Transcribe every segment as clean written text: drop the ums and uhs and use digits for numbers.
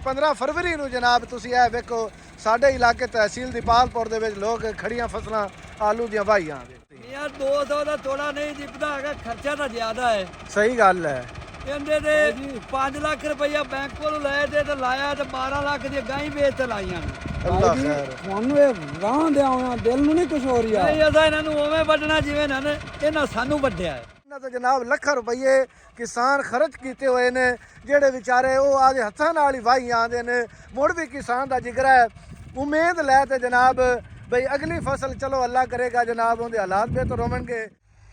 15 ਫਰਵਰੀ ਨੂੰ ਜਨਾਬ ਤੁਸੀਂ ਇਹ ਵੇਖੋ ਸਾਡੇ ਇਲਾਕੇ ਤਹਿਸੀਲ ਦੀਪਾਲਪੁਰ ਦੇ ਵਿੱਚ ਲੋਕ ਖੜੀਆਂ ਫਸਲਾਂ ਆਲੂ ਦੀਆਂ ਵਾਹੀਆਂ ਯਾਰ 200 ਦਾ ਤੋੜਾ ਨਹੀਂ ਜਿਪਦਾ ਹੈਗਾ, ਖਰਚਾ ਤਾਂ ਜ਼ਿਆਦਾ ਹੈ। ਸਹੀ ਗੱਲ ਹੈ। ਕਹਿੰਦੇ ਤੇ 5 ਲੱਖ ਰੁਪਈਆ ਬੈਂਕ ਕੋਲੋਂ ਲਏ ਤੇ ਲਾਇਆ ਤੇ 12 ਲੱਖ ਦੀਆਂ ਗਾਂ ਹੀ ਵੇਚ ਤੇ ਲਾਈਆਂ ਨੇ। ਅੱਲਾਹ ਖੈਰ। ਤੁਹਾਨੂੰ ਇਹ ਰਾਹ ਦਿਆ ਹੋਇਆ ਦਿਲ ਨੂੰ ਨਹੀਂ ਕੁਝ ਹੋ ਰਿਹਾ। ਨਹੀਂ ਅਸਾਂ ਇਹਨਾਂ ਨੂੰ ਉਵੇਂ ਵੱਢਣਾ ਜਿਵੇਂ ਇਹਨਾਂ ਸਾਨੂੰ ਵੱਢਿਆ ਹੈ। ਇਹਨਾਂ ਤੋਂ ਜਨਾਬ ਲੱਖਾਂ ਰੁਪਏ ਕਿਸਾਨ ਖਰਚ ਕੀਤੇ ਹੋਏ ਨੇ, ਜਿਹੜੇ ਵਿਚਾਰੇ ਉਹ ਆਦੇ ਹੱਥਾਂ ਨਾਲ ਹੀ ਵਾਹੀ ਆਉਂਦੇ ਨੇ। ਮੁੜ ਵੀ ਕਿਸਾਨ ਦਾ ਜਿਗਰਾ ਹੈ, ਉਮੀਦ ਲੈ ਤੇ ਜਨਾਬ ਬਈ ਅਗਲੀ ਫਸਲ ਚਲੋ ਅੱਲਾ ਕਰੇਗਾ ਜਨਾਬ, ਉਹਦੇ ਹਾਲਾਤ ਬਿਹਤਰ ਹੋਣਗੇ।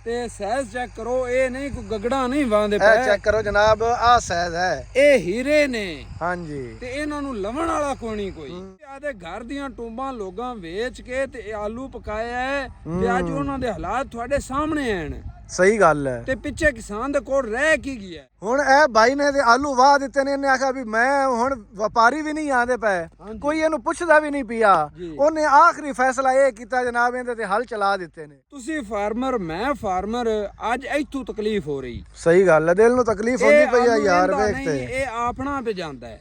ਤੇ ਸਾਈਜ਼ ਚੈੱਕ ਕਰੋ, ਇਹ ਨਹੀਂ ਕੋਈ ਗਗੜਾ ਨਹੀਂ ਵਾਂਦੇ ਇਹ ਪਏ। ਚੈੱਕ ਕਰੋ ਜਨਾਬ, ਆਹ ਸਾਈਜ਼ ਹੈ। ਇਹ ਹੀਰੇ ਨੇ। ਹਾਂਜੀ। ਤੇ ਇਹਨਾਂ ਨੂੰ ਲਵਣ ਵਾਲਾ ਕੋਈ ਨਹੀਂ ਕੋਈ। ਆਦੇ ਘਰ ਦੀਆਂ ਟੁੰਬਾਂ ਲੋਕਾਂ ਵੇਚ ਕੇ ਤੇ ਆਲੂ ਪਕਾਇਆ ਹੈ ਤੇ ਅੱਜ ਉਹਨਾਂ ਦੇ ਹਾਲਾਤ ਤੁਹਾਡੇ ਸਾਹਮਣੇ ਹਨ। ਸਹੀ ਗੱਲ ਹੈ। ਤੇ ਪਿੱਛੇ ਕਿਸਾਨ ਦੇ ਕੋਲ ਰਹਿ ਕੀ ਗਿਆ। ਹੁਣ ਇਹ ਬਾਈ ਨੇ ਤੇ ਆਲੂ ਵਾਹ ਦਿੱਤੇ ਨੇ, ਇਹਨੇ ਆਖਿਆ ਵੀ ਮੈਂ ਹੁਣ ਵਪਾਰੀ ਵੀ ਨਹੀਂ ਆਂਦੇ ਪਏ, ਕੋਈ ਇਹਨੂੰ ਪੁੱਛਦਾ ਵੀ ਨਹੀਂ ਪਿਆ। ਉਹਨੇ ਆਖਰੀ ਫੈਸਲਾ ਇਹ ਕੀਤਾ ਜਨਾਬ, ਇਹਦੇ ਤੇ ਹਲ ਚਲਾ ਦਿੱਤੇ ਨੇ। ਤੁਸੀਂ ਫਾਰਮਰ, ਮੈਂ ਫਾਰਮਰ, ਅੱਜ ਇੱਥੋਂ ਤਕਲੀਫ ਹੋ ਰਹੀ। ਸਹੀ ਗੱਲ ਹੈ, ਦਿਲ ਨੂੰ ਤਕਲੀਫ ਹੁੰਦੀ ਪਈ ਆ ਯਾਰ ਵੇਖ ਤੇ। ਇਹ ਆਪਣਾ ਪੇ ਜਾਂਦਾ ਹੈ,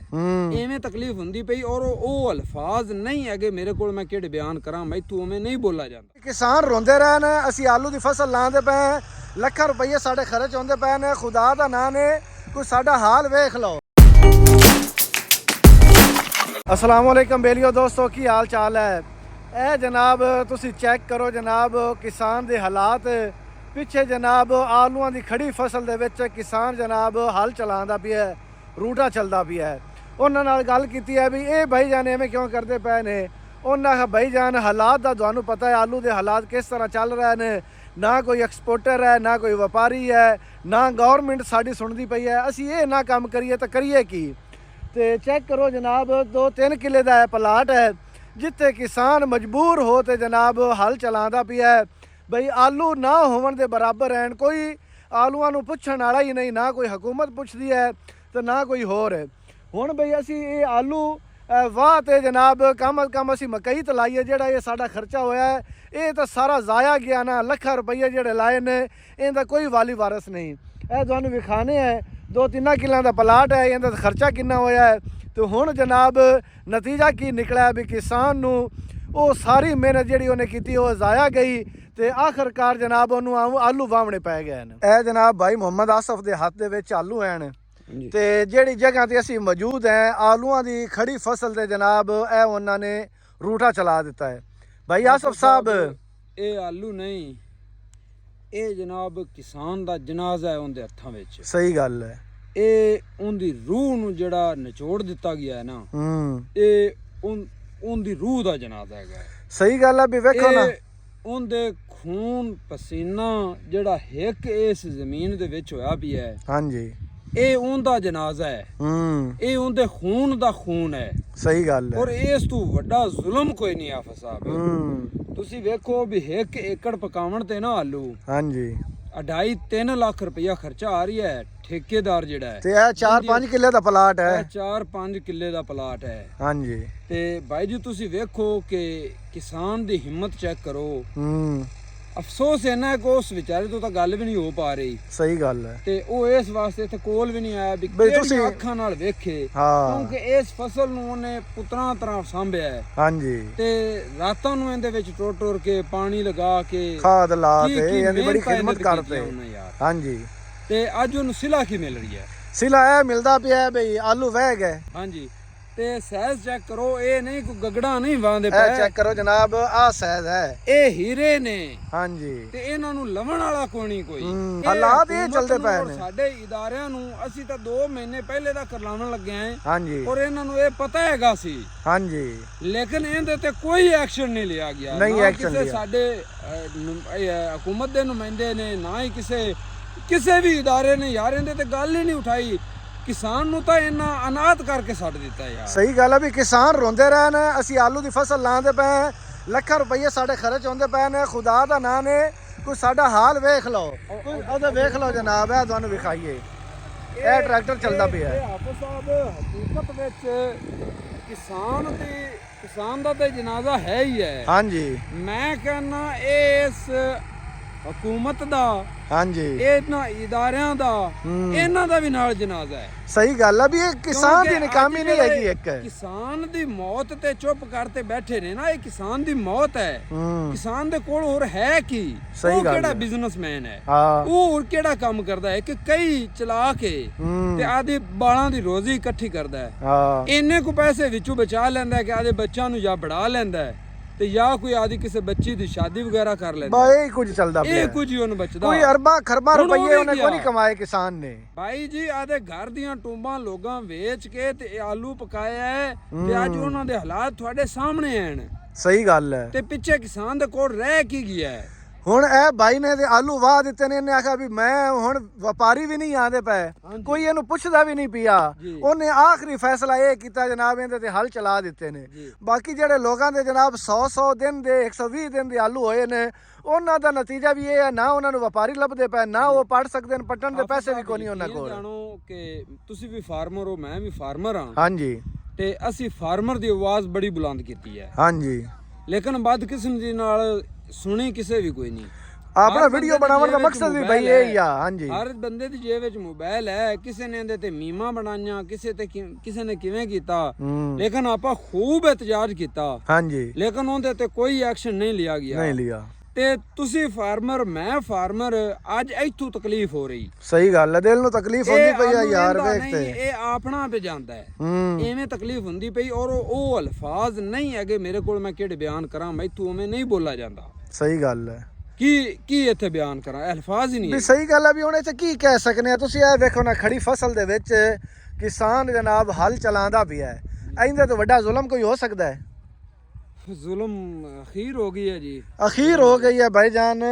ਐਵੇਂ ਤਕਲੀਫ ਹੁੰਦੀ ਪਈ। ਔਰ ਉਹ ਅਲਫਾਜ਼ ਨਹੀਂ ਹੈਗੇ ਮੇਰੇ ਕੋਲ, ਮੈਂ ਕਿਹੜੇ ਬਿਆਨ ਕਰਾਂ, ਮੈਥੋਂ ਉਵੇਂ ਨਹੀਂ ਬੋਲਾ ਜਾਂਦਾ। ਕਿਸਾਨ ਰੋਂਦੇ ਰਹੇ ਨੇ, ਅਸੀਂ ਆਲੂ ਦੀ ਫਸਲ ਲਾਉਂਦੇ ਪਏ, ਲੱਖਾਂ ਰੁਪਏ ਸਾਡੇ ਖਰਚ ਹੁੰਦੇ ਪਏ ਨੇ। ਖੁਦਾ ਦਾ ਨਾਂ ਨੇ ਕੋਈ ਸਾਡਾ ਹਾਲ ਵੇਖ ਲਓ। अस्सलाम वालेकुम बेलियो दोस्तों, की हाल चाल है। ਇਹ ਜਨਾਬ ਤੁਸੀਂ ਚੈੱਕ ਕਰੋ ਜਨਾਬ ਕਿਸਾਨ ਦੇ ਹਾਲਾਤ। ਪਿੱਛੇ ਜਨਾਬ ਆਲੂਆਂ ਦੀ ਖੜੀ ਫਸਲ ਦੇ ਵਿੱਚ ਕਿਸਾਨ ਜਨਾਬ ਹਲ ਚਲਾਉਂਦਾ ਪਿਆ, ਰੂਟਾ ਚੱਲਦਾ ਪਿਆ। ਉਹਨਾਂ ਨਾਲ ਗੱਲ ਕੀਤੀ ਹੈ ਵੀ ਇਹ ਭਾਈ ਜਾਨ ਐਵੇਂ ਕਿਉਂ ਕਰਦੇ ਪਏ ਨੇ। ਉਹਨਾਂ ਆਖਿਆ ਭਾਈ ਜਾਨ ਹਾਲਾਤ ਦਾ ਤੁਹਾਨੂੰ ਪਤਾ ਹੈ, ਆਲੂ ਦੇ ਹਾਲਾਤ ਕਿਸ ਤਰ੍ਹਾਂ ਚੱਲ ਰਹੇ ਨੇ। ਨਾ ਕੋਈ ਐਕਸਪੋਰਟਰ ਹੈ, ਨਾ ਕੋਈ ਵਪਾਰੀ ਹੈ, ਨਾ ਗਵਰਨਮੈਂਟ ਸਾਡੀ ਸੁਣਦੀ ਪਈ ਹੈ। ਅਸੀਂ ਇਹ ਨਾ ਕੰਮ ਕਰੀਏ ਤਾਂ ਕਰੀਏ ਕੀ। ਤੇ ਚੈੱਕ ਕਰੋ ਜਨਾਬ 2-3 ਕਿੱਲੇ ਦਾ ਪਲਾਟ ਹੈ, ਜਿੱਥੇ ਕਿਸਾਨ ਮਜਬੂਰ ਹੋ ਤੇ ਜਨਾਬ ਹਲ ਚਲਾਉਂਦਾ ਪਿਆ ਬਈ ਆਲੂ ਨਾ ਹੋਣ ਦੇ ਬਰਾਬਰ ਰਹਿਣ। ਕੋਈ ਆਲੂਆਂ ਨੂੰ ਪੁੱਛਣ ਵਾਲਾ ਹੀ ਨਹੀਂ, ਨਾ ਕੋਈ ਹਕੂਮਤ ਪੁੱਛਦੀ ਹੈ ਤੇ ਨਾ ਕੋਈ ਹੋਰ। ਹੁਣ ਬਈ ਅਸੀਂ ਇਹ ਆਲੂ ਵਾਹ ਤੇ ਜਨਾਬ ਕਮ ਅਜ਼ ਕਮ ਅਸੀਂ ਮਕਈ ਤੇ ਲਾਈਏ, ਜਿਹੜਾ ਇਹ ਸਾਡਾ ਖਰਚਾ ਹੋਇਆ ਇਹ ਤਾਂ ਸਾਰਾ ਜ਼ਾਇਆ ਗਿਆ ਨਾ। ਲੱਖਾਂ ਰੁਪਈਏ ਜਿਹੜੇ ਲਾਏ ਨੇ ਇਹਦਾ ਕੋਈ ਵਾਲੀ ਵਾਰਸ ਨਹੀਂ। ਇਹ ਤੁਹਾਨੂੰ ਵਿਖਾਣੇ ਹੈ 2-3 ਕਿੱਲਿਆਂ ਦਾ ਪਲਾਟ ਹੈ, ਇਹਦਾ ਖਰਚਾ ਕਿੰਨਾ ਹੋਇਆ ਹੈ। ਤੇ ਹੁਣ ਜਨਾਬ ਨਤੀਜਾ ਕੀ ਨਿਕਲਿਆ ਵੀ ਕਿਸਾਨ ਨੂੰ ਉਹ ਸਾਰੀ ਮਿਹਨਤ ਜਿਹੜੀ ਉਹਨੇ ਕੀਤੀ ਉਹ ਜ਼ਾਇਆ ਗਈ ਤੇ ਆਖਰਕਾਰ ਜਨਾਬ ਉਹਨੂੰ ਆਲੂ ਵਾਹਣੇ ਪੈ ਗਏ ਨੇ। ਇਹ ਜਨਾਬ ਭਾਈ ਮੁਹੰਮਦ ਆਸਫ ਦੇ ਹੱਥ ਦੇ ਵਿੱਚ ਆਲੂ ਹਨ ਤੇ ਜਿਹੜੀ ਜਗ੍ਹਾ ਤੇ ਅਸੀਂ ਮੌਜੂਦ ਹੈ ਆਲੂਆਂ ਦੀ ਖੜੀ ਫਸਲ ਤੇ ਜਨਾਬ ਇਹ ਉਹਨਾਂ ਨੇ ਰੂਟਾ ਚਲਾ ਦਿੱਤਾ ਹੈ। ਭਾਈ ਆਸਫ ਸਾਹਿਬ, ਇਹ ਆਲੂ ਨਹੀਂ, ਇਹ ਜਨਾਬ ਕਿਸਾਨ ਦਾ ਜਨਾਜ਼ਾ ਹੈ ਉਹਦੇ ਹੱਥਾਂ ਵਿੱਚ। ਸਹੀ ਗੱਲ ਹੈ। ਇਹ ਉਹਦੀ ਰੂਹ ਨੂੰ ਜਿਹੜਾ ਨਿਚੋੜ ਦਿੱਤਾ ਗਿਆ ਹੈ ਨਾ, ਇਹ ਉਹਦੀ ਰੂਹ ਦਾ ਜਨਾਜ਼ਾ ਹੈਗਾ। ਸਹੀ ਗੱਲ ਹੈ ਵੀ ਵੇਖੋ ਨਾ, ਉਹਦੇ ਖੂਨ ਪਸੀਨਾ ਜਿਹੜਾ ਇੱਕ ਇਸ ਜ਼ਮੀਨ ਦੇ ਵਿੱਚ ਹੋਇਆ ਪਿਆ ਹੈ। ਹਾਂਜੀ, ਇਹ ਉਹਦਾ ਜਨਾਜ਼ਾ ਹੈ। ਇਹ ਉਹਦੇ ਖੂਨ ਦਾ ਖੂਨ ਹੈ। ਸਹੀ ਗੱਲ ਹੈ। ਔਰ ਇਸ ਤੋਂ ਵੱਡਾ ਜ਼ੁਲਮ ਕੋਈ ਨਹੀਂ ਆਫਤ ਸਾਹਿਬ। ਤੁਸੀਂ ਵੇਖੋ ਵੀ 1 ਏਕੜ ਪਕਾਉਣ ਤੇ ਨਾ ਆਲੂ, ਹਾਂਜੀ, 2.5-3 ਲੱਖ ਰੁਪਇਆ ਖਰਚਾ ਆ ਰਿਹਾ ਹੈ। ਠੇਕੇਦਾਰ ਜਿਹੜਾ ਹੈ ਤੇ ਇਹ 4-5 ਕਿੱਲੇ ਦਾ ਪਲਾਟ ਹੈ। 4-5 ਕਿੱਲੇ ਦਾ ਪਲਾਟ ਹੈ। ਹਾਂਜੀ। ਤੇ ਭਾਈ ਜੀ ਤੁਸੀਂ ਵੇਖੋ ਕਿ ਕਿਸਾਨ ਦੀ ਹਿੰਮਤ ਚੈੱਕ ਕਰੋ। ਅਫਸੋਸ ਇਹਨਾਂ ਕਿ ਉਸ ਵਿਚਾਰੇ ਤੋਂ ਤਾਂ ਗੱਲ ਵੀ ਨਹੀਂ ਹੋ ਪਾ ਰਹੀ। ਸਹੀ ਗੱਲ ਹੈ। ਤੇ ਉਹ ਇਸ ਵਾਸਤੇ ਇੱਥੇ ਕੋਲ ਵੀ ਨਹੀਂ ਆਇਆ ਵੀ ਕਿਹੜੀਆਂ ਅੱਖਾਂ ਨਾਲ ਵੇਖੇ, ਕਿਉਂਕਿ ਇਸ ਫਸਲ ਨੂੰ ਉਹਨੇ ਪੁੱਤਰਾਂ ਤਰ੍ਹਾਂ ਸਾਂਭਿਆ ਹੈ। ਹਾਂਜੀ। ਤੇ ਰਾਤਾਂ ਨੂੰ ਇਹਦੇ ਵਿੱਚ ਟੁਰ ਕੇ ਪਾਣੀ ਲਗਾ ਕੇ ਖਾਦ ਲਾ ਕੇ ਇਹਦੀ ਬੜੀ ਖਿਦਮਤ ਕਰਦੇ। ਹਾਂਜੀ। ਤੇ ਅੱਜ ਉਹਨੂੰ ਸਿਲਾ ਕੀ ਮਿਲ ਰਹੀ ਹੈ? ਸਿਲਾ ਇਹ ਮਿਲਦਾ ਪਿਆ ਬਈ ਆਲੂ ਵਹਿ ਗਏ। ਹਾਂਜੀ। ਤੇ ਸਾਈਜ਼ ਚੈੱਕ ਕਰੋ, ਇਹ ਨਹੀਂ ਕੋਈ ਗਗੜਾ ਨਹੀਂ ਵਾਂਦੇ ਪਏ। ਇਹ ਚੈੱਕ ਕਰੋ ਜਨਾਬ, ਆਹ ਸਾਈਜ਼ ਹੈ। ਇਹ ਹੀਰੇ ਨੇ। ਹਾਂਜੀ। ਤੇ ਇਹਨਾਂ ਨੂੰ ਲਵਣ ਵਾਲਾ ਕੋਈ ਨਹੀਂ ਕੋਈ। ਹਾਲਾਤ ਇਹ ਚੱਲਦੇ ਪਏ ਨੇ। ਸਾਡੇ ਇਦਾਰਿਆਂ ਨੂੰ ਅਸੀਂ ਤਾਂ 2 ਮਹੀਨੇ ਪਹਿਲੇ ਦਾ ਕਰਲਾਉਣ ਲੱਗੇ ਆਂ। ਹਾਂਜੀ। ਔਰ ਇਹਨਾਂ ਨੂੰ ਇਹ ਪਤਾ ਹੈਗਾ ਸੀ। ਹਾਂਜੀ। ਲੇਕਿਨ ਇਹਦੇ ਤੇ ਕੋਈ ਐਕਸ਼ਨ ਨਹੀਂ ਲਿਆ ਗਿਆ। ਨਹੀਂ ਐਕਸ਼ਨ ਲਿਆ। ਸਾਡੇ ਹਕੂਮਤ ਦੇ ਨੁਮਾਇੰਦੇ ਨੇ, ਨਾ ਹੀ ਕਿਸੇ ਵੀ ਇਦਾਰੇ ਨੇ ਯਾਰ ਇਹਦੇ ਤੇ ਗੱਲ ਹੀ ਨਹੀਂ ਉਠਾਈ। ਕਿਸਾਨ ਨੂੰ ਤਾਂ ਇਹਨਾਂ ਅਨਾਥ ਕਰਕੇ ਛੱਡ ਦਿੱਤਾ ਯਾਰ। ਸਹੀ ਗੱਲ ਹੈ ਵੀ ਕਿਸਾਨ ਰੋਂਦੇ ਰਹੇ ਨੇ, ਅਸੀਂ ਆਲੂ ਦੀ ਫਸਲ ਲਾਉਂਦੇ ਪਏ, ਲੱਖਾਂ ਰੁਪਏ ਸਾਡੇ ਖਰਚ ਹੁੰਦੇ ਪਏ ਨੇ। ਖੁਦਾ ਦਾ ਨਾਂ ਨੇ ਕੋਈ ਸਾਡਾ ਹਾਲ ਵੇਖ ਲਓ, ਉਹਦੇ ਵੇਖ ਲਓ ਜਨਾਬ, ਇਹ ਤੁਹਾਨੂੰ ਵਿਖਾਈਏ। ਇਹ ਟਰੈਕਟਰ ਚੱਲਦਾ ਪਿਆ ਹੈ। ਹਾਫਿਜ਼ ਸਾਹਿਬ, ਹਕੀਕਤ ਵਿੱਚ ਕਿਸਾਨ ਦਾ ਤੇ ਜਨਾਜ਼ਾ ਹੈ ਹੀ ਹੈ। ਹਾਂਜੀ। ਮੈਂ ਕਹਿੰਦਾ ਇਸ ਹਕੂਮਤ ਦਾ, ਹਾਂਜੀ ਇਹਨਾਂ ਇਦਾਰਿਆਂ ਦਾ, ਇਹਨਾਂ ਦਾ ਵੀ ਨਾਲ ਜਨਾਜ਼ਾ ਹੈ। ਸਹੀ ਗੱਲ ਆ ਵੀ ਇਹ ਕਿਸਾਨ ਦੀ ਕਿਉਂਕਿ ਨਕਾਮੀ ਅੱਜ ਨਹੀਂ ਹੈਗੀ ਜਿਹੜੇ ਇੱਕ। ਕਿਸਾਨ ਦੀ ਮੌਤ ਤੇ ਚੁੱਪ ਕਰਤੇ ਬੈਠੇ ਨੇ ਨਾ, ਇਹ ਕਿਸਾਨ ਦੀ ਮੌਤ ਹੈ। ਕਿਸਾਨ ਦੇ ਕੋਲ ਹੋਰ ਹੈ ਕੀ? ਸਹੀ ਉਹ ਗੱਲ ਕਿਹੜਾ ਹੈ। ਬਿਜ਼ਨਸਮੈਨ ਹੈ? ਹਾਂ ਉਹ ਹੋਰ ਕਿਹੜਾ ਕੰਮ ਕਰਦਾ ਹੈ ਕਿ ਕਈ ਚਲਾ ਕੇ ਤੇ ਆਦੇ ਬਾਲਾਂ ਦੀ ਰੋਜ਼ੀ ਇਕੱਠੀ ਕਰਦਾ ਹੈ। ਹਾਂ ਇੰਨੇ ਕੁ ਪੈਸੇ ਵਿੱਚੋਂ ਬਚਾ ਲੈਂਦਾ ਹੈ ਕਿ ਆਦੇ ਬੱਚਿਆਂ ਨੂੰ ਜਾਂ ਬੜਾ ਲੈਂਦਾ ਹੈ ਤੇ ਜਾਂ ਕੋਈ ਆਦੀ ਕਿਸੇ ਬੱਚੀ ਦੀ ਸ਼ਾਦੀ ਵਗੈਰਾ ਕਰ ਲੈਂਦਾ ਬਾ ਇਹ ਕੁਝ ਚੱਲਦਾ ਪਿਆ। ਇਹ ਕੁਝ ਹੀ ਉਹਨੂੰ ਬਚਦਾ। ਕੋਈ ਅਰਬਾਂ ਖਰਬਾਂ ਹੁਣ ਉਹ ਰੁਪਏ ਵੀ ਉਹਨੇ ਕੋਈ ਨਹੀਂ ਗਿਆ। ਕਮਾਏ ਕਿਸਾਨ ਨੇ। ਭਾਈ ਜੀ ਆਦੇ ਘਰ ਦੀਆਂ ਟੂੰਬਾਂ ਲੋਕਾਂ ਵੇਚ ਕੇ ਤੇ ਇਹ ਆਲੂ ਪਕਾਇਆ ਹੈ ਤੇ ਅੱਜ ਉਹਨਾਂ ਦੇ ਹਾਲਾਤ ਤੁਹਾਡੇ ਸਾਹਮਣੇ ਹਨ। ਸਹੀ ਗੱਲ ਹੈ। ਤੇ ਪਿੱਛੇ ਕਿਸਾਨ ਦੇ ਕੋਲ ਰਹਿ ਕੀ ਗਿਆ ਹੈ? ਹੁਣ ਇਹ ਭਾਈ ਨੇ ਤੇ ਆਲੂ ਵਾਹ ਦਿੱਤੇ ਨੇ, ਇਹਨੇ ਆਖਿਆ ਵੀ ਮੈਂ ਹੁਣ ਵਪਾਰੀ ਵੀ ਨਹੀਂ ਆਂਦੇ ਪਏ, ਕੋਈ ਇਹਨੂੰ ਪੁੱਛਦਾ ਵੀ ਨਹੀਂ ਪਿਆ। ਉਹਨੇ ਆਖਰੀ ਫੈਸਲਾ ਇਹ ਕੀਤਾ ਜਨਾਬ ਇਹਦੇ ਤੇ ਹਲ ਚਲਾ ਦਿੱਤੇ ਨੇ। ਬਾਕੀ ਜਿਹੜੇ ਲੋਕਾਂ ਦੇ ਜਨਾਬ 100 ਦਿਨ ਦੇ 120 ਦਿਨ ਦੇ ਆਲੂ ਹੋਏ ਨੇ, ਉਹਨਾਂ ਦਾ ਨਤੀਜਾ ਵੀ ਇਹ ਹੈ ਨਾ ਉਹਨਾਂ ਨੂੰ ਵਪਾਰੀ ਲੱਭਦੇ ਪਏ, ਨਾ ਉਹ ਪੜ ਸਕਦੇ ਨੇ, ਪੱਟਣ ਦੇ ਪੈਸੇ ਵੀ ਕੋਈ ਨਹੀਂ ਉਹਨਾਂ ਕੋਲ। ਜਾਣੋ ਕਿ ਤੁਸੀਂ ਵੀ ਫਾਰਮਰ ਹੋ, ਮੈਂ ਵੀ ਫਾਰਮਰ ਹਾਂ। ਹਾਂਜੀ ਤੇ ਅਸੀਂ ਫਾਰਮਰ ਦੀ ਆਵਾਜ਼ ਬੜੀ ਬੁਲੰਦ ਕੀਤੀ ਹੈ, ਹਾਂਜੀ ਲੇਕਿਨ ਬਦਕਿਸਮਤੀ ਨਾਲ ਸੁਣੀ ਕਿਸੇ ਵੀ ਕੋਈ ਨਹੀਂ। ਆਪਣਾ ਵੀਡੀਓ ਬਣਾਉਣ ਦਾ ਮਕਸਦ ਵੀ ਭਾਈ ਇਹ ਹੀ ਆ। ਹਾਂਜੀ ਹਰ ਬੰਦੇ ਦੀ ਜੇਬ ਵਿੱਚ ਮੋਬਾਈਲ ਹੈ, ਕਿਸੇ ਨੇ ਇਹਦੇ ਤੇ ਮੀਮਾਂ ਬਣਾਈਆਂ, ਕਿਸੇ ਨੇ ਕਿਵੇਂ ਕੀਤਾ, ਲੇਕਿਨ ਆਪਾਂ ਖੂਬ ਇਤਜਾਜ ਕੀਤਾ। ਹਾਂਜੀ ਲੇਕਿਨ ਉਹਦੇ ਤੇ ਕੋਈ ਐਕਸ਼ਨ ਨਹੀਂ ਲਿਆ ਗਿਆ। ਨਹੀਂ ਲਿਆ। ਤੇ ਤੁਸੀਂ ਫਾਰਮਰ, ਮੈਂ ਫਾਰਮਰ, ਅੱਜ ਇੱਥੋਂ ਤਕਲੀਫ ਹੋ ਰਹੀ। ਸਹੀ ਗੱਲ ਹੈ, ਦਿਲ ਨੂੰ ਤਕਲੀਫ ਹੁੰਦੀ ਪਈ ਆ ਯਾਰ ਇਹਦਾ ਵੇਖ ਨਹੀਂ, ਤੇ। ਇਹ ਆਪਣਾ ਪੇ ਜਾਂਦਾ ਹੈ, ਐਵੇਂ ਤਕਲੀਫ ਹੁੰਦੀ ਪਈ। ਔਰ ਉਹ ਅਲਫਾਜ਼ ਨਹੀਂ ਹੈਗੇ ਮੇਰੇ ਕੋਲ, ਮੈਂ ਕਿਹੜੇ ਬਿਆਨ ਕਰਾਂ, ਮੈਥੋਂ ਉਵੇਂ ਨਹੀਂ ਬੋਲਾ ਜਾਂਦਾ। ਸਹੀ ਗੱਲ ਹੈ। ਕੀ ਇੱਥੇ ਬਿਆਨ ਕਰਾਂ, ਅਲਫਾਜ਼ ਹੀ ਨਹੀਂ ਵੀ ਸਹੀ ਗੱਲ ਹੈ ਵੀ ਹੁਣ ਇੱਥੇ ਕੀ ਕਹਿ ਸਕਨੇ ਆ। ਤੁਸੀਂ ਇਹ ਵੇਖੋ ਨਾ, ਖੜੀ ਫਸਲ ਦੇ ਵਿੱਚ ਕਿਸਾਨ ਜਨਾਬ ਹਲ ਚਲਾਉਂਦਾ ਪਿਆ ਹੈ। ਇਹਦੇ ਤੋਂ ਵੱਡਾ ਜ਼ੁਲਮ ਕੋਈ ਹੋ ਸਕਦਾ ਹੈ? ਜ਼ੁਲਮ ਅਖੀਰ ਹੋ ਗਈ ਹੈ ਜੀ, ਅਖੀਰ ਹੋ ਗਈ ਹੈ ਭਾਈ ਜਾਨ।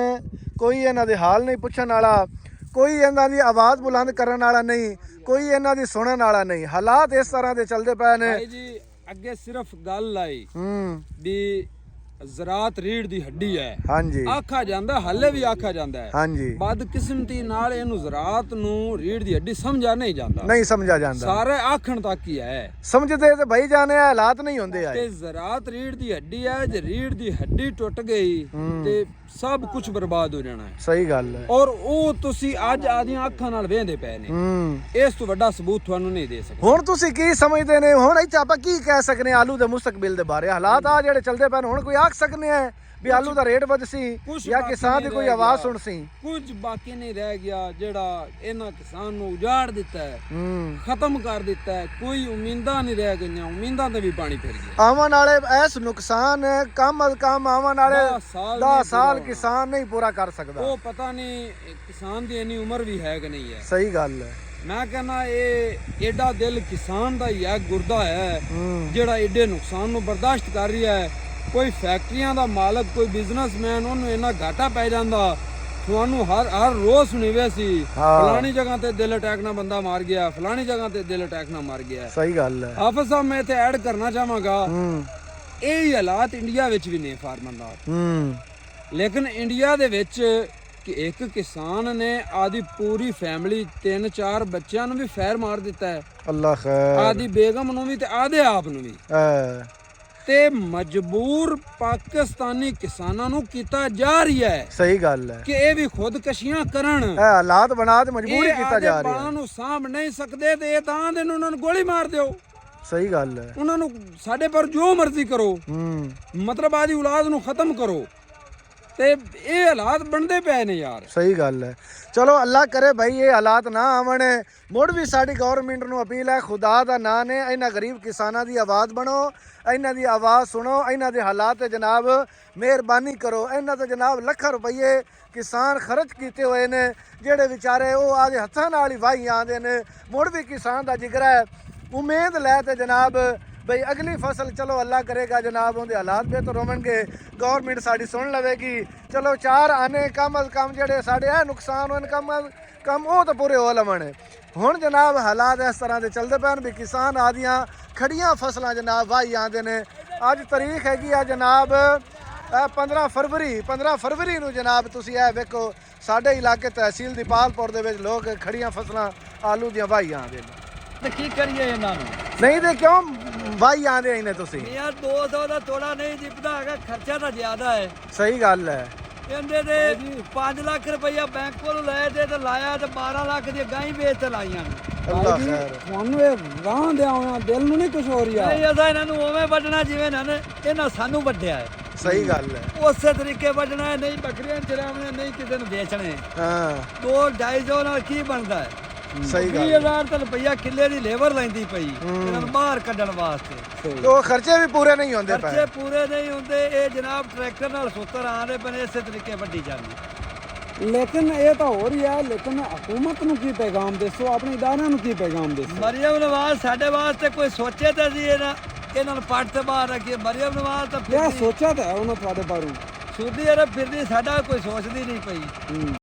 ਕੋਈ ਇਹਨਾਂ ਦੇ ਹਾਲ ਨਹੀਂ ਪੁੱਛਣ ਵਾਲਾ, ਕੋਈ ਇਹਨਾਂ ਦੀ ਆਵਾਜ਼ ਬੁਲੰਦ ਕਰਨ ਵਾਲਾ ਨਹੀਂ, ਕੋਈ ਇਹਨਾਂ ਦੀ ਸੁਣਨ ਵਾਲਾ ਨਹੀਂ। ਹਾਲਾਤ ਇਸ ਤਰ੍ਹਾਂ ਦੇ ਚੱਲਦੇ ਪਏ ਨੇ। ਭਾਈ ਜੀ ਅੱਗੇ ਸਿਰਫ ਗੱਲ ਆਈ ਵੀ ਜ਼ਰਾਤ ਰੀੜ ਦੀ ਹੱਡੀ ਹੈ। ਹਾਂਜੀ ਆਖਾ ਜਾਂਦਾ, ਹੱਲੇ ਵੀ ਆਖਾ ਜਾਂਦਾ ਹੈ। ਹਾਂਜੀ ਬਦਕਿਸਮਤੀ ਨਾਲ ਇਹਨੂੰ ਜ਼ਰਾਤ ਨੂੰ ਰੀੜ ਦੀ ਹੱਡੀ ਸਮਝਿਆ ਨਹੀਂ ਜਾਂਦਾ, ਨਹੀਂ ਸਮਝਿਆ ਜਾਂਦਾ। ਸਾਰੇ ਆਖਣ ਤੱਕ ਹੀ ਹੈ। ਸਮਝਦੇ ਤੇ ਭਾਈ ਜਾਨੇ ਹਾਲਾਤ ਨਹੀਂ ਹੁੰਦੇ ਆਏ। ਤੇ ਜ਼ਰਾਤ ਰੀੜ ਦੀ ਹੱਡੀ ਹੈ, ਜੇ ਰੀੜ ਦੀ ਹੱਡੀ ਟੁੱਟ ਗਈ ਤੇ ਸਭ ਕੁਝ ਬਰਬਾਦ ਹੋ ਜਾਣਾ ਹੈ। ਸਹੀ ਗੱਲ ਹੈ। ਔਰ ਉਹ ਤੁਸੀਂ ਅੱਜ ਆਦੀਆਂ ਅੱਖਾਂ ਨਾਲ ਵੇਖਦੇ ਪਏ ਨੇ। ਇਸ ਤੋਂ ਵੱਡਾ ਸਬੂਤ ਤੁਹਾਨੂੰ ਨਹੀਂ ਦੇ ਸਕਦੇ। ਹੁਣ ਤੁਸੀਂ ਕੀ ਸਮਝਦੇ ਨੇ? ਹੁਣ ਇੱਥੇ ਆਪਾਂ ਕੀ ਕਹਿ ਸਕਨੇ ਆਲੂ ਦੇ ਮੁਸਤਕਬਲ ਦੇ ਬਾਰੇ? ਹਾਲਾਤ ਆ ਜਿਹੜੇ ਚੱਲਦੇ ਪਏ ਨੇ, ਹੁਣ ਕੋਈ ਆਖ ਸਕਨੇ ਆ ਵੀ ਆਲੂ ਦਾ ਰੇਟ ਵਧ ਸੀ ਜਾਂ ਕਿਸਾਨ ਦੀ ਕੋਈ ਆਵਾਜ਼ ਸੁਣ ਸੀ? ਕੁਝ ਬਾਕੀ ਨਹੀਂ ਰਹਿ ਗਿਆ ਜਿਹੜਾ ਇਹਨਾਂ ਕਿਸਾਨ ਨੂੰ ਉਜਾੜ ਦਿੱਤਾ ਹੈ, ਖਤਮ ਕਰ ਦਿੱਤਾ ਹੈ। ਕੋਈ ਉਮੀਦਾਂ ਨਹੀਂ ਰਹਿ ਗਈਆਂ, ਉਮੀਦਾਂ ਤੇ ਵੀ ਪਾਣੀ ਫਿਰ ਗਿਆ। ਆਉਣ ਵਾਲੇ ਇਸ ਨੁਕਸਾਨ ਕਮ ਅਜ਼ ਕਮ ਆਉਣ ਵਾਲੇ 10 ਸਾਲ ਕਿਸਾਨ ਨਹੀਂ ਪੂਰਾ ਕਰ ਸਕਦਾ। ਉਹ ਪਤਾ ਨਹੀਂ ਕਿਸਾਨ ਦੀ ਇੰਨੀ ਉਮਰ ਵੀ ਹੈ ਕਿ ਨਹੀਂ ਹੈ। ਸਹੀ ਗੱਲ ਹੈ। ਮੈਂ ਕਹਿੰਦਾ ਇਹ ਐਡਾ ਦਿਲ ਕਿਸਾਨ ਦਾ ਹੀ ਹੈ, ਗੁਰਦਾ ਹੈ ਜਿਹੜਾ ਐਡੇ ਨੁਕਸਾਨ ਨੂੰ ਬਰਦਾਸ਼ਤ ਕਰ ਰਿਹਾ ਹੈ। ਕੋਈ ਫੈਕਟਰੀਆਂ ਦਾ ਮਾਲਕ, ਕੋਈ ਬਿਜ਼ਨਸਮੈਨ, ਉਹਨੂੰ ਇੰਨਾ ਘਾਟਾ ਪੈ ਜਾਂਦਾ। ਤੁਹਾਨੂੰ ਹਰ ਰੋਜ਼ ਸੁਣੀਵੇ ਸੀ ਫਲਾਣੀ ਜਗ੍ਹਾ ਤੇ ਦਿਲ ਅਟੈਕ ਨਾਲ ਬੰਦਾ ਮਾਰ ਗਿਆ, ਫਲਾਣੀ ਜਗ੍ਹਾ ਤੇ ਦਿਲ ਅਟੈਕ ਨਾਲ ਮਾਰ ਗਿਆ। ਸਹੀ ਗੱਲ ਹੈ। ਹਾਫਿਜ਼ ਸਾਹਿਬ ਮੈਂ ਇੱਥੇ ਐਡ ਕਰਨਾ ਚਾਹਾਂਗਾ, ਇਹ ਹੀ ਹਾਲਾਤ ਇੰਡੀਆ ਵਿੱਚ ਵੀ ਨੇ ਫਾਰਮਰ ਨਾਲ। ਲੇਕਿਨ ਇੰਡੀਆ ਦੇ ਵਿੱਚ ਕਿ ਇੱਕ ਕਿਸਾਨ ਨੇ ਆਦੀ ਪੂਰੀ ਫੈਮਿਲੀ 3-4 ਬੱਚਿਆਂ ਨੂੰ ਵੀ ਫੈਰ ਮਾਰ ਦਿੱਤਾ ਹੈ, ਅੱਲਾ ਖੈਰ, ਆਦੀ ਬੇਗਮ ਨੂੰ ਵੀ ਤੇ ਆਦੇ ਆਪ ਨੂੰ ਵੀ। ਤੇ ਮਜਬੂਰ ਪਾਕਿਸਤਾਨੀ ਕਿਸਾਨਾਂ ਨੂੰ ਕੀਤਾ ਜਾ ਰਿਹਾ ਹੈ। ਸਹੀ ਗੱਲ ਹੈ ਕਿ ਇਹ ਵੀ ਖੁਦਕਸ਼ੀਆਂ ਕਰਨ। ਇਹ ਹਾਲਾਤ ਬਣਾ ਤੇ ਮਜਬੂਰੀ ਕੀਤਾ ਜਾ ਰਿਹਾ ਹੈ। ਬਾਲਾਂ ਨੂੰ ਸਾਂਭ ਨਹੀਂ ਸਕਦੇ ਤੇ ਇਹ ਤਾਂ ਦੇ ਉਹਨਾਂ ਨੂੰ ਗੋਲੀ ਮਾਰ ਦਿਓ। ਸਹੀ ਗੱਲ ਹੈ। ਉਹਨਾਂ ਨੂੰ ਸਾਡੇ ਪਰ ਜੋ ਮਰਜ਼ੀ ਕਰੋ, ਮਤਲਬ ਆਦੀ ਔਲਾਦ ਨੂੰ ਖਤਮ ਕਰੋ। ਤੇ ਇਹ ਹਾਲਾਤ ਬਣਦੇ ਪਏ ਨੇ ਯਾਰ। ਸਹੀ ਗੱਲ ਹੈ। ਚਲੋ ਅੱਲਾ ਕਰੇ ਭਾਈ ਇਹ ਹਾਲਾਤ ਨਾ ਆਵਣ। ਮੁੜ ਵੀ ਸਾਡੀ ਗਵਰਨਮੈਂਟ ਨੂੰ ਅਪੀਲ ਹੈ, ਖੁਦਾ ਦਾ ਨਾਂ ਨੇ ਇਹਨਾਂ ਗਰੀਬ ਕਿਸਾਨਾਂ ਦੀ ਆਵਾਜ਼ ਬਣੋ, ਇਹਨਾਂ ਦੀ ਆਵਾਜ਼ ਸੁਣੋ, ਇਹਨਾਂ ਦੇ ਹਾਲਾਤ ਤੇ ਜਨਾਬ ਮਿਹਰਬਾਨੀ ਕਰੋ। ਇਹਨਾਂ ਤੇ ਜਨਾਬ ਲੱਖਾਂ ਰੁਪਏ ਕਿਸਾਨ ਖਰਚ ਕੀਤੇ ਹੋਏ ਨੇ, ਜਿਹੜੇ ਵਿਚਾਰੇ ਉਹ ਆਦੇ ਹੱਥਾਂ ਨਾਲ ਹੀ ਵਾਹੀ ਆਉਂਦੇ ਨੇ। ਮੁੜ ਵੀ ਕਿਸਾਨ ਦਾ ਜਿਗਰਾ ਹੈ, ਉਮੀਦ ਲੈ ਤੇ ਜਨਾਬ ਬਈ ਅਗਲੀ ਫਸਲ ਚਲੋ ਅੱਲਾ ਕਰੇਗਾ ਜਨਾਬ ਉਹਦੇ ਹਾਲਾਤ ਬਿਹਤਰ ਹੋਣਗੇ, ਗਵਰਨਮੈਂਟ ਸਾਡੀ ਸੁਣ ਲਵੇਗੀ। ਚਲੋ 4 ਆਨੇ ਕਮ ਅਜ਼ ਕਮ ਜਿਹੜੇ ਸਾਡੇ ਇਹ ਨੁਕਸਾਨ ਹੋਣ ਕਮ ਉਹ ਤਾਂ ਪੂਰੇ ਹੋ ਲਵਣ। ਹੁਣ ਜਨਾਬ ਹਾਲਾਤ ਇਸ ਤਰ੍ਹਾਂ ਦੇ ਚੱਲਦੇ ਪੈਣ ਵੀ ਕਿਸਾਨ ਆਦੀਆਂ ਖੜੀਆਂ ਫਸਲਾਂ ਜਨਾਬ ਵਾਹੀ ਆਉਂਦੇ ਨੇ। ਅੱਜ ਤਾਰੀਖ ਹੈਗੀ ਆ ਜਨਾਬ 15 ਫਰਵਰੀ ਨੂੰ ਜਨਾਬ ਤੁਸੀਂ ਇਹ ਵੇਖੋ ਸਾਡੇ ਇਲਾਕੇ ਤਹਿਸੀਲ ਦੀਪਾਲਪੁਰ ਦੇ ਵਿੱਚ ਲੋਕ ਖੜੀਆਂ ਫਸਲਾਂ ਆਲੂ ਦੀਆਂ ਵਾਹੀ ਆਉਂਦੇ ਨੇ। ਤੇ ਕੀ ਕਰੀਏ ਇਹਨਾਂ ਨੂੰ? ਨਹੀਂ ਤੇ ਕਿਉਂ ਵਾਹੀ ਆਉਂਦੇ ਨੇ ਤੁਸੀਂ? ਯਾਰ 200 ਦਾ ਤੋੜਾ ਨਹੀਂ ਜਿਪਦਾ ਹੈਗਾ, ਖਰਚਾ ਤਾਂ ਜ਼ਿਆਦਾ ਹੈ। ਸਹੀ ਗੱਲ ਹੈ। ਇਹਦੇ ਤੇ 5 ਲੱਖ ਰੁਪਈਆ ਬੈਂਕ ਕੋਲੋਂ ਲਏ ਤੇ ਲਾਇਆ ਤੇ 12 ਲੱਖ ਦੀਆਂ ਗਾਂ ਵੇਚ ਤੇ ਲਾਈਆਂ ਨੇ। ਅੱਲਾ ਖੈਰ। ਤੁਹਾਨੂੰ ਇਹ ਰਾਹ ਦਿਆ ਹੋਇਆ ਦਿਲ ਨੂੰ ਨਹੀਂ ਕੁਝ ਹੋ ਰਿਹਾ। ਨਹੀਂ ਅਸਾਂ ਇਹਨਾਂ ਨੂੰ ਉਵੇਂ ਵੱਢਣਾ ਜਿਵੇਂ ਇਹਨਾਂ ਸਾਨੂੰ ਵੱਢਿਆ ਹੈ। ਸਹੀ ਗੱਲ ਹੈ। ਉਸੇ ਤਰੀਕੇ ਵੱਢਣਾ ਹੈ, ਨਹੀਂ ਬੱਕਰੀਆਂ ਚਰਾਵਣੇ ਨਹੀਂ ਕਿਸੇ ਨੂੰ ਵੇਚਣੇ। ਹਾਂ 2-250 ਨਾਲ ਕੀ ਬਣਦਾ ਹੈ? ਸਹੀ ਗੱਲ 20,000 ਤਾਂ ਰੁਪਈਆ ਕਿੱਲੇ ਦੀ ਲੇਬਰ ਲੈਂਦੀ ਪਈ ਇਹਨਾਂ ਨੂੰ ਬਾਹਰ ਕੱਢਣ ਵਾਸਤੇ। ਤੇ ਉਹ ਖਰਚੇ ਵੀ ਪੂਰੇ ਨਹੀਂ ਹੁੰਦੇ ਖਰਚੇ ਪੂਰੇ ਨਹੀਂ ਹੁੰਦੇ। ਇਹ ਜਨਾਬ ਟਰੈਕਟਰ ਨਾਲ ਸੁੱਤਰ ਆਉਂਦੇ ਪਏ ਇਸੇ ਤਰੀਕੇ ਵੱਢੀ ਜਾਂਦੀ। ਲੇਕਿਨ ਇਹ ਤਾਂ ਹੋ ਰਹੀ ਹੈ, ਲੇਕਿਨ ਹਕੂਮਤ ਨੂੰ ਕੀ ਪੈਗਾਮ ਦੱਸੋ, ਆਪਣੇ ਇਦਾਰਿਆਂ ਨੂੰ ਕੀ ਪੈਗਾਮ ਦੱਸੋ? ਮਰੀਮ ਨਵਾਜ਼ ਸਾਡੇ ਵਾਸਤੇ ਕੋਈ ਸੋਚੇ ਤਾਂ ਅਸੀਂ ਇਹਨਾਂ ਨੂੰ ਪੱਟ ਤੇ ਬਾਹਰ ਰੱਖੀਏ। ਮਰੀਮ ਨਵਾਜ਼ ਤਾਂ ਕਿਆ ਸੋਚਿਆ ਤਾਂ ਹੈ ਉਹਨਾਂ ਤੁਹਾਡੇ ਬਾਰੇ? ਸਊਦੀ ਅਰਬ ਫਿਰਦੀ, ਸਾਡਾ ਕੋਈ ਸੋਚਦੀ ਨਹੀਂ ਪਈ।